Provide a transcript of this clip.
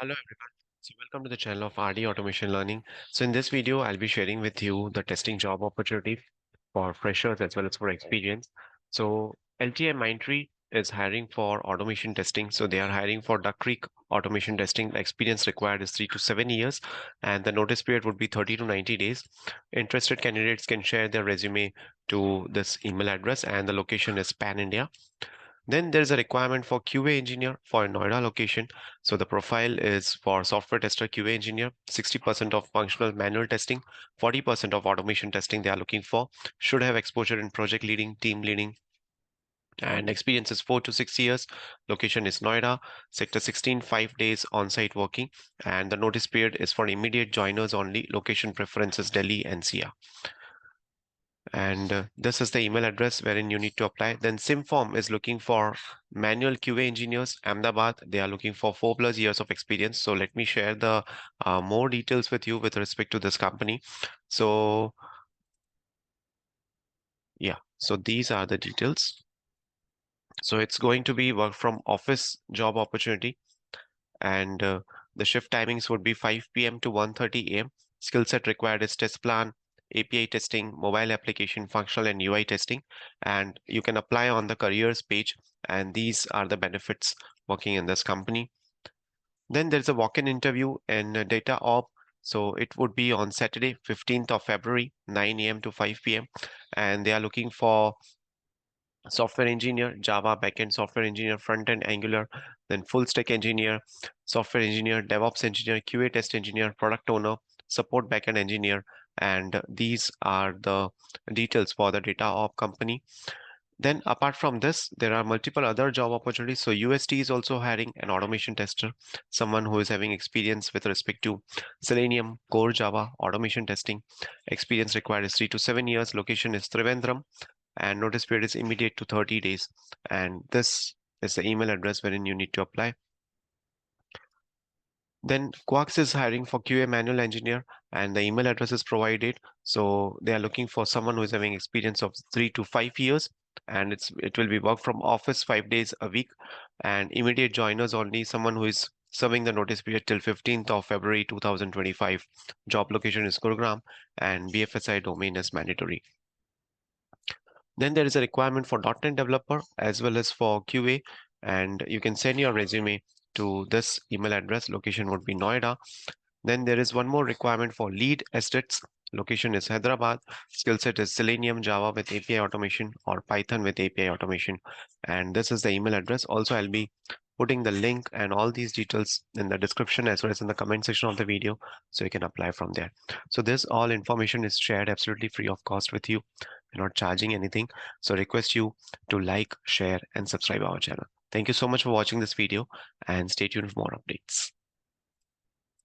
Hello everyone. So welcome to the channel of RD Automation Learning. So in this video, I'll be sharing with you the testing job opportunity for freshers as well as for experience. So LTIMindtree is hiring for automation testing. So they are hiring for Duck Creek automation testing. The experience required is 3 to 7 years, and the notice period would be 30 to 90 days. Interested candidates can share their resume to this email address, and the location is Pan India. Then there's a requirement for QA engineer for a Noida location. So the profile is for software tester QA engineer, 60% of functional manual testing, 40% of automation testing they are looking for. Should have exposure in project leading, team leading, and experience is 4 to 6 years. Location is Noida, sector 16, 5 days on-site working, and the notice period is for immediate joiners only. Location preference is Delhi NCR. And this is the email address wherein you need to apply. Then Simform is looking for manual QA engineers, Ahmedabad. They are looking for 4+ years of experience. So let me share the more details with you with respect to this company. So yeah, so these are the details. So it's going to be work from office job opportunity, and the shift timings would be 5 p.m. to 1:30 a.m. Skill set required is test plan, API testing, mobile application, functional and UI testing, and you can apply on the careers page. And these are the benefits working in this company. Then there's a walk-in interview in data op. So it would be on Saturday, 15th of February, 9 a.m. to 5 p.m. And they are looking for software engineer, Java backend software engineer, front end Angular, then full stack engineer, software engineer, DevOps engineer, QA test engineer, product owner, support backend engineer. And these are the details for the data op company. Then apart from this, there are multiple other job opportunities. So UST is also hiring an automation tester, someone who is having experience with respect to Selenium, core Java, automation testing. Experience required is 3 to 7 years. Location is Trivandrum, and notice period is immediate to 30 days. And this is the email address wherein you need to apply. Then Quarks is hiring for QA manual engineer, and the email address is provided. So they are looking for someone who is having experience of 3 to 5 years, and it will be work from office 5 days a week, and immediate joiners only, someone who is serving the notice period till 15th of February 2025. Job location is Gurugram, and BFSI domain is mandatory. Then there is a requirement for .NET developer as well as for QA, and you can send your resume to this email address. Location would be Noida. Then there is one more requirement for lead estates. Location is Hyderabad. Skill set is Selenium, Java with API automation, or Python with API automation. And this is the email address. Also, I'll be putting the link and all these details in the description as well as in the comment section of the video, so you can apply from there. So this all information is shared absolutely free of cost with you. We're not charging anything. So request you to like, share, and subscribe our channel. Thank you so much for watching this video, and stay tuned for more updates.